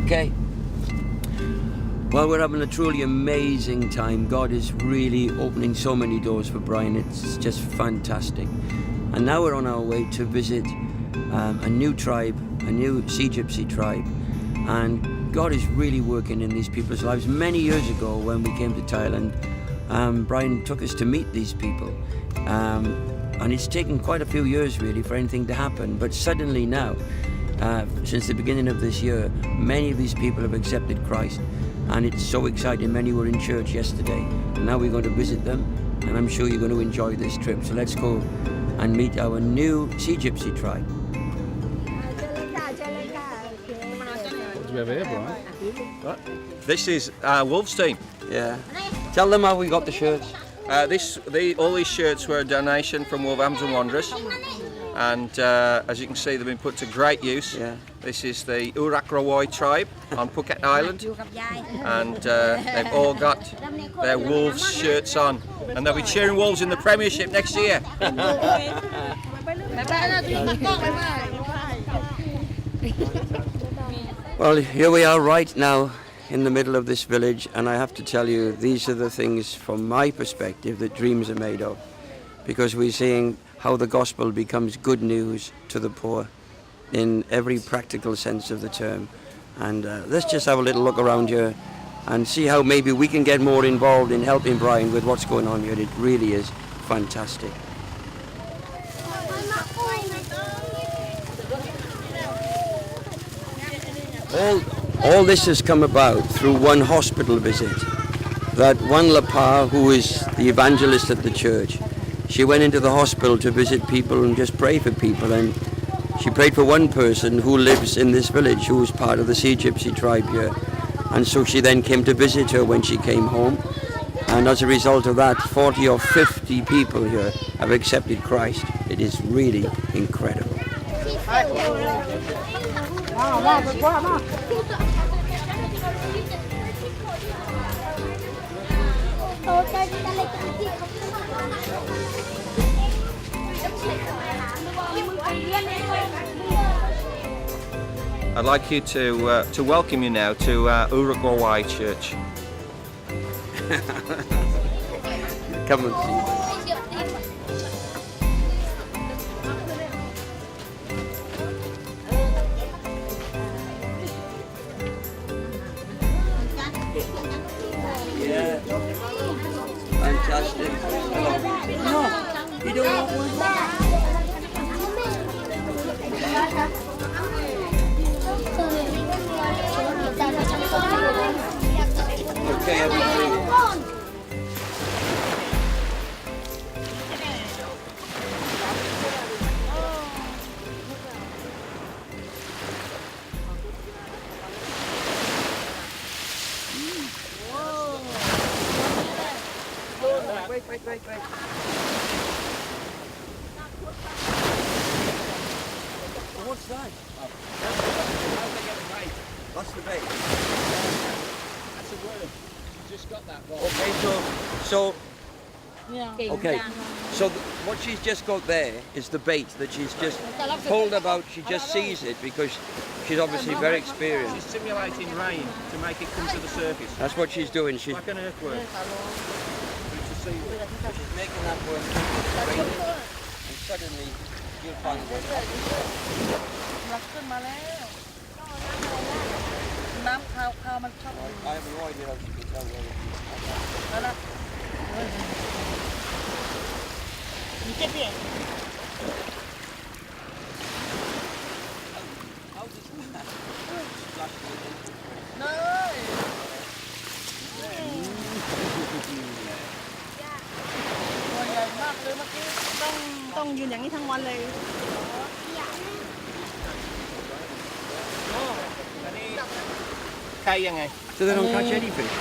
Okay. Well, we're having a truly amazing time. God is really opening so many doors for Brian. It's just fantastic. And now we're on our way to visit a new tribe, a new Sea Gypsy tribe. And God is really working in these people's lives. Many years ago when we came to Thailand, Brian took us to meet these people. And it's taken quite a few years really for anything to happen. But suddenly now, since the beginning of this year, many of these people have accepted Christ. And it's so exciting. Many were in church yesterday. And now we're going to visit them. And I'm sure you're going to enjoy this trip. So let's go and meet our new Sea Gypsy tribe. What do we have here, Brian? What? This is our Wolves team. Yeah. Tell them how we got the shirts. All these shirts were a donation from Wolverhampton Wanderers. And as you can see, they've been put to great use. Yeah. This is the Urak Rawai tribe on Phuket Island, and they've all got their Wolves shirts on, and they'll be cheering Wolves in the Premiership next year. Well, here we are right now in the middle of this village, and I have to tell you, these are the things from my perspective that dreams are made of, because we're seeing how the gospel becomes good news to the poor in every practical sense of the term. And let's just have a little look around here and see how maybe we can get more involved in helping Brian with what's going on here. It really is fantastic. All this has come about through one hospital visit. That one Lapa, who is the evangelist at the church, she went into the hospital to visit people and just pray for people, and she prayed for one person who lives in this village, who was part of the Sea Gypsy tribe here. And so she then came to visit her when she came home, and as a result of that, 40 or 50 people here have accepted Christ. It is really incredible. I'd like you to welcome you now to Urak Rawai Church. Come and see. Yeah. Fantastic. Hello. No, you don't want one. Okay, everything. Wait. What's that? That's the bait. That's a word. You just got that wrong. Okay, so what she's just got there is the bait that she's just pulled about. She just sees it because she's obviously very experienced. She's simulating rain to make it come to the surface. That's what she's doing. She's Like an earthworm. she's making that work, and suddenly you'll find it. น้ำคาวมันชอบ I have no idea how she can tell where it is. แล้วล่ะมีเจ็บเปียก How does that splash me into it? เลยตัวใหญ่มากเลยเมื่อกี้ต้องยืนอย่างนี้ทั้งวันเลย Kayยังไง So they don't catch any fish?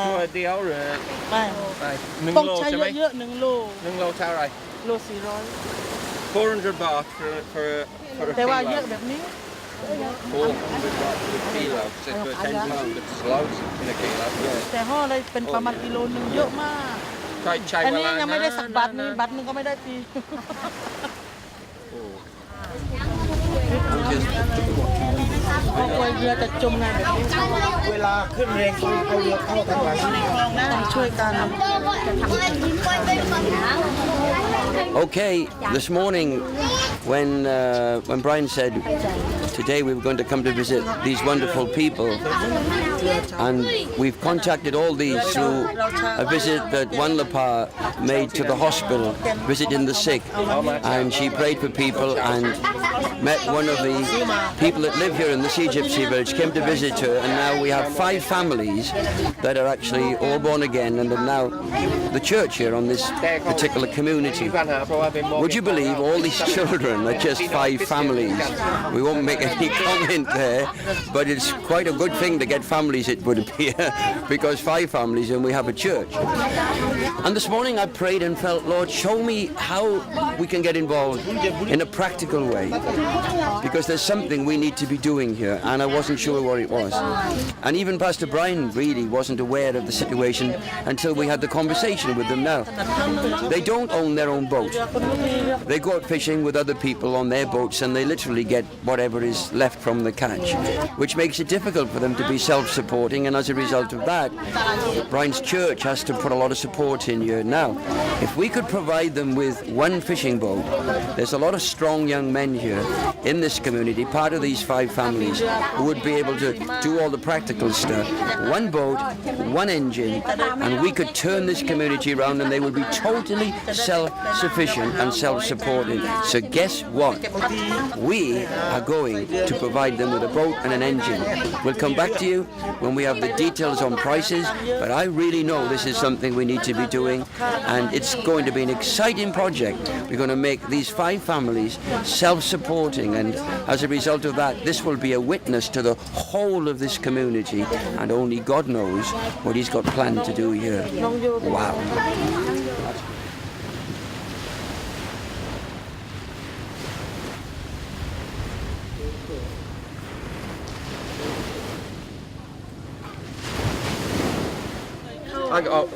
ตัวเดียวหรือ ไม่ 1 ต้อง โล ใช้ ใช่ไหม เยอะๆ1 โล 1 โลเท่าไหร โล 400 400 baht for a แต่ว่า kilo. เยอะแบบนี้ 400 baht for a kilo. So for 10 pounds, it's loads in a kilo. แต่ห่อเลยเป็นประมาณกิโลนึงเยอะมาก ใช้ อัน เว นี้ ลา ยังไม่ได้สักบาทนึงบาทนึงก็ไม่ได้ที โอ้ เพราะกลัวเรือจะจมไงแบบนี้ เวลาขึ้นเรงเอาเรือเข้าทางหลัง ต้องช่วยกัน Okay, this morning when Brian said today we were going to come to visit these wonderful people, and we've contacted all these through a visit that Wanlapa made to the hospital, visiting the sick, and she prayed for people and met one of the people that live here in this Egyptsy village, came to visit her, and now we have 5 families that are actually all born again and are now the church here on this particular community. Would you believe all these children are just 5 families? We won't make any comment there, but it's quite a good thing to get families, it would appear, because 5 families and we have a church. And this morning I prayed and felt, Lord, show me how we can get involved in a practical way, because there's something we need to be doing here, and I wasn't sure what it was. And even Pastor Brian really wasn't aware of the situation until we had the conversation with them now. They don't own their own boat. They go out fishing with other people on their boats, and they literally get whatever is left from the catch, which makes it difficult for them to be self-supporting, and as a result of that, Brian's church has to put a lot of support in here. Now, if we could provide them with one fishing boat, there's a lot of strong young men here in this community, part of these 5 families, who would be able to do all the practical stuff. One boat, one engine, and we could turn this community around and they would be totally self-sufficient and self-supporting. So guess what? We are going to provide them with a boat and an engine. We'll come back to you when we have the details on prices, but I really know this is something we need to be doing, and it's going to be an exciting project. We're going to make these 5 families self-supporting, and as a result of that, this will be a witness to the whole of this community, and only God knows what He's got planned to do here. Wow.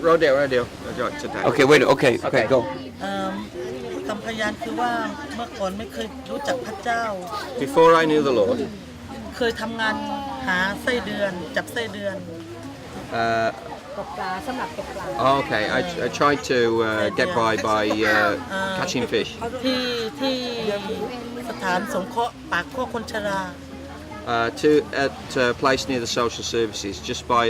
Radio. Okay, wait, okay, go. คำพยานคือว่าเมื่อก่อนไม่เคยรู้จักพระเจ้า Before I knew the Lord, เคยทำงานหาไส้เดือนจับไส้เดือน okay, I tried to get by catching fish. ที่สถานสงเคราะห์ปากข้อคนชรา At a place near the social services, just by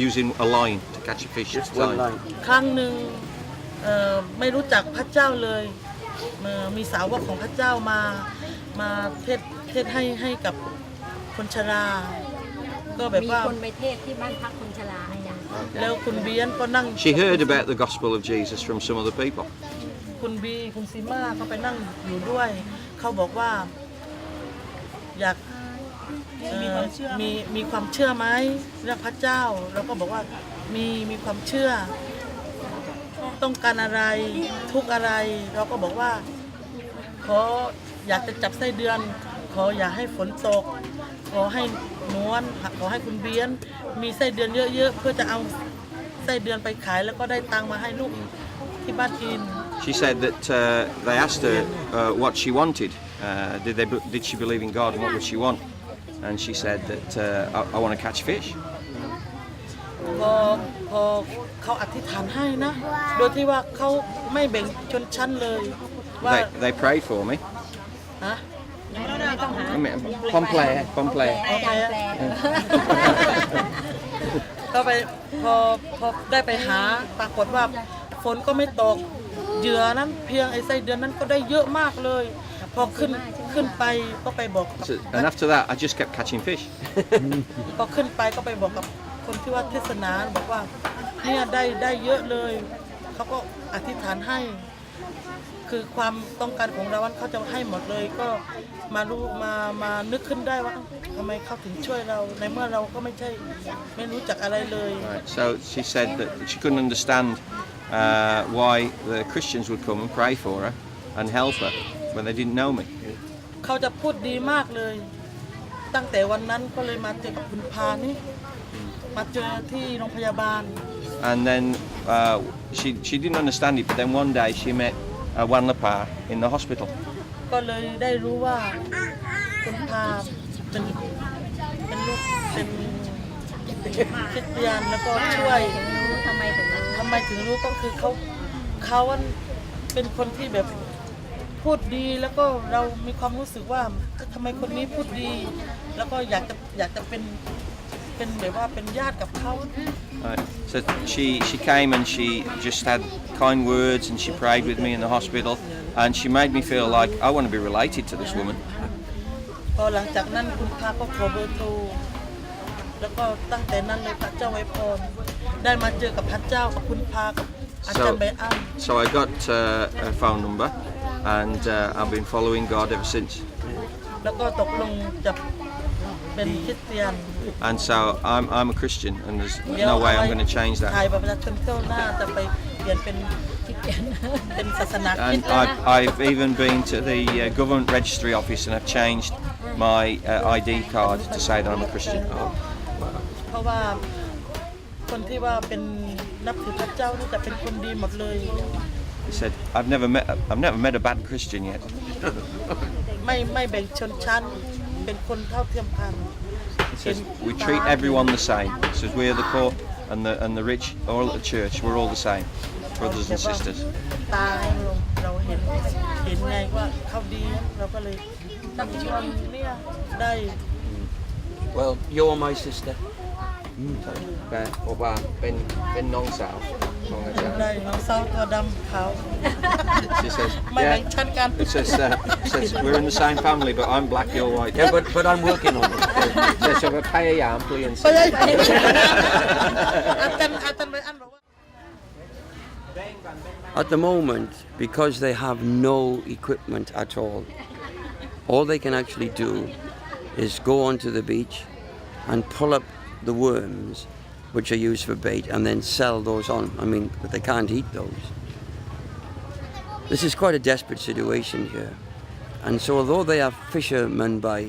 using a line to catch a fish at a One time. line. ครั้งหนึ่งไม่รู้จักพระเจ้าเลยมีสาวกของพระเจ้ามาเทศให้กับคนชรา ก็แบบ มี ว่า คนไปเทศที่บ้านพักคนชราอาจารย์ แล้วคุณเบียนก็นั่ง She heard about the gospel of Jesus from some other people. คุณซีมาก็ไปนั่งอยู่ด้วยเขาบอกว่าอยากมีความเชื่อไหมเรื่องพระเจ้าเราก็บอกว่ามีความเชื่อต้องการอะไรทุกอะไรเราก็บอกว่าอยากจะจับไส้เดือนอย่าให้ฝนตกขอให้นวลขอให้คุณเบียนมีไส้เดือนเยอะๆเพื่อจะเอาไส้เดือนไปขายแล้วก็ได้ตังค์มาให้ลูกที่บ้านกิน She said that they asked her what she wanted. Did she believe in God and what would she want? And she said that I want to catch fish. พอเขาอธิษฐานให้นะโดยที่ว่าเขาไม่แบ่งชนชั้นเลยว่า They prayed for me. ฮะ ไม่ต้องหา Pomplay. โอเคก็ไปพอได้ไปหาปรากฏว่าฝนก็ไม่ตกเหยื่อนั้นเพียงไอ้ไส้เดือนนั้นก็ได้เยอะมากเลยพอขึ้นไปก็ไปบอกกับ And after that, I just kept catching fish. พอขึ้นไปก็ไปบอกกับคนที่ว่าเทศนาบอกว่าเนี่ยได้เยอะเลยเขาก็อธิษฐานให้ คือความต้องการของเราเขาจะให้หมดเลยก็มานึกขึ้นได้ว่าทำไมเขาถึงช่วยเราในเมื่อเราก็ไม่รู้จักอะไรเลย Right. So she said that she couldn't understand why the Christians would come and pray for her and help her when they didn't know me. เขาจะพูดดีมากเลย ตั้งแต่วันนั้นก็เลยมาเจอกับคุณพานี่มาเจอที่โรงพยาบาล And then she didn't understand it, but then one day she met Wanlapa in the hospital. ก็เลยได้รู้ว่า คุณพาเป็นลูกเป็นคริสเตียนแล้วก็ช่วย รู้ทำไมถึงรู้ ทำไมถึงรู้ก็คือเขาเป็นคนที่แบบพูดดีแล้วก็เรามีความรู้สึกว่าทำไมคนนี้พูดดี แล้วก็อยากจะเป็นแบบว่าเป็นญาติกับเขา Right. So she came and she just had kind words and she prayed with me in the hospital and she made me feel like I want to be related to this woman. พอหลังจากนั้นคุณพาก็ขอเบอร์โทรแล้วก็ตั้งแต่นั้นเลยพระเจ้าไว้พรได้มาเจอกับพระเจ้ากับคุณพากับอาจารย์ไบอัน So I got a phone number and I've been following God ever since. แล้วก็ตกลงจะเป็นคริสเตียน And so I'm a Christian and there's no way I'm going to change ถ่าย that. บัตรประชาชนเจ้าหน้าจะไปเปลี่ยนเป็นศาสนาคริส And ต์ I've even been to the government registry office and I've changed my ID card to say that I'm a Christian. เพราะว่าคนที่ว่าเป็นนับถือพระเจ้านี่จะเป็นคนดีหมดเลย He said, I've never met a bad Christian yet. ไม่แบ่งชนชั้นเป็นคนเท่าเทียมกัน He says, we treat everyone the same. He says, we're the poor and the rich, all at the church, we're all the same, brothers and sisters. ตาให้เราเห็นไงว่าเขาดีเราก็เลยตั้งชวนเนี่ยได้ Well, you're my sister. แต่บอกว่าเป็นน้องสาวของอาจารย์ ได้น้องเศร้าตัวดำขาว She says, ไม่แบ่ง yeah. ชั้นกัน It says we're in the same family, but I'm black, you're white. Yeah, but I'm working on it. Says, so we're pay a plian. ไม่ใช่อาจารย์ไบอันบอกว่า At the moment, because they have no equipment at all they can actually do is go onto the beach and pull up the worms which are used for bait and then sell those on. I mean, but they can't eat those. This is quite a desperate situation here. And so although they are fishermen by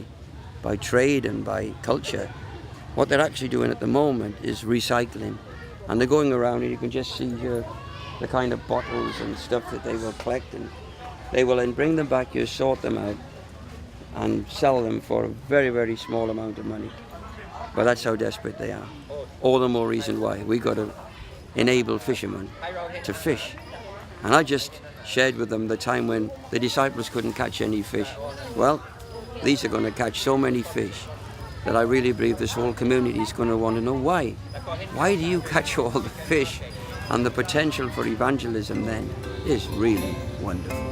trade and by culture, what they're actually doing at the moment is recycling. And they're going around and you can just see here the kind of bottles and stuff that they will collect, and they will then bring them back here, sort them out and sell them for a very, very small amount of money. But that's how desperate they are. All the more reason why we got to enable fishermen to fish. And I just shared with them the time when the disciples couldn't catch any fish. Well, these are going to catch so many fish that I really believe this whole community is going to want to know why. Why do you catch all the fish? And the potential for evangelism then is really wonderful.